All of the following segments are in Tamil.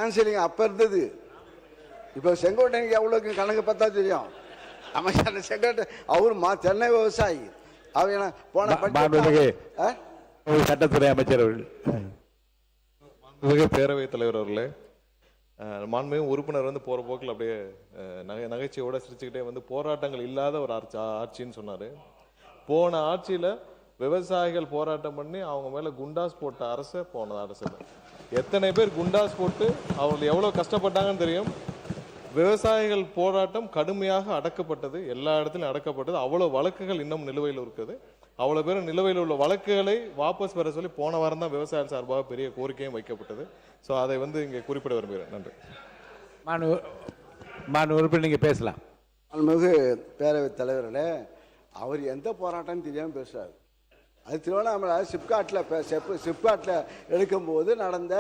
ஆன்சரிங் அப்போ இருந்தது. இப்போ செங்கோட்டையனுக்கு எவ்வளோக்கு கணக்கு பார்த்தா தெரியும். அமைச்சர் செங்கோட்டை அவர் சென்னை விவசாயி. அவர் போன சட்டத்துறை அமைச்சர் அவர்கள், பேரவைத் தலைவர் அவர்களே, மாண்புமிகு உறுப்பினர் வந்து போற போக்கில் அப்படியே நகைச்சுவையோட சிரிச்சுக்கிட்டே வந்து போராட்டங்கள் இல்லாத ஒரு ஆட்சின்னு சொன்னாரு. போன ஆட்சியில விவசாயிகள் போராட்டம் பண்ணி அவங்க மேல குண்டாஸ் போட்ட அரசு போன அரசு. எத்தனை பேர் குண்டாஸ் போட்டு அவங்க எவ்வளவு கஷ்டப்பட்டாங்கன்னு தெரியும். விவசாயிகள் போராட்டம் கடுமையாக அடக்கப்பட்டது, எல்லா இடத்துலையும் அடக்கப்பட்டது. அவ்வளவு வழக்குகள் இன்னும் நிலுவையில் இருக்குது. அவ்வளவு பேர் நிலுவையில் உள்ள வழக்குகளை வாபஸ் பெற சொல்லி போன வாரம் தான் விவசாயிகள் சார்பாக பெரிய கோரிக்கையும் வைக்கப்பட்டது. ஸோ அதை வந்து இங்கே குறிப்பிட விரும்புகிறேன். நன்றி. உறுப்பினர் நீங்க பேசலாம். மிகு பேரவைத் தலைவர்களே, அவர் எந்த போராட்டம்னு தெரியாமல் பேசுறாரு. அது திருவண்ணாமலை சிப்காட்டில் எடுக்கும்போது நடந்த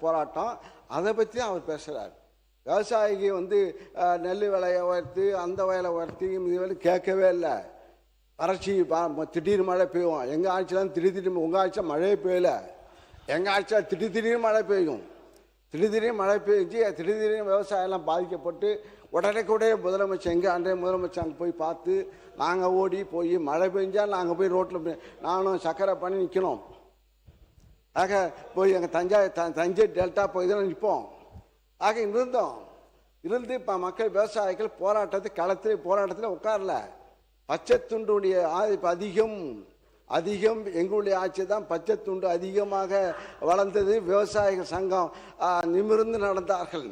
போராட்டம், அதை பற்றி அவர் பேசுகிறார். விவசாயிக்கு வந்து நெல் விலையை உயர்த்தி அந்த வயலை உயர்த்தி இது வரை கேட்கவே இல்லை. வறட்சி திடீர்னு மழை பெய்யும். எங்கள் ஆட்சியில் திடீர்னு, உங்கள் ஆட்சியில் மழையே பெய்யல. எங்கள் ஆட்சியில் திடீர்னு மழை பெய்யும். திடீர்னு மழை பெய்ஞ்சு திடீர்னு விவசாயம்லாம் பாதிக்கப்பட்டு உடனே முதலமைச்சர், எங்கள் அன்றைய முதலமைச்சர் அங்கே போய் பார்த்து நாங்கள் ஓடி போய் மழை பெஞ்சால் நாங்கள் போய் ரோட்டில் நானும் சக்கரை பண்ணி நிற்கணும். ஆக போய் எங்கள் தஞ்சை டெல்டா போய் தான் நிற்போம். ஆக இருந்து இப்போ மக்கள் விவசாயிகள் போராட்டத்தில் உட்காரல. பச்சை துண்டுடைய அதிகம் எங்களுடைய ஆட்சி தான் பச்சை துண்டு அதிகமாக வளர்ந்தது. விவசாயிகள் சங்கம் நிமிர்ந்து நடந்தார்கள்.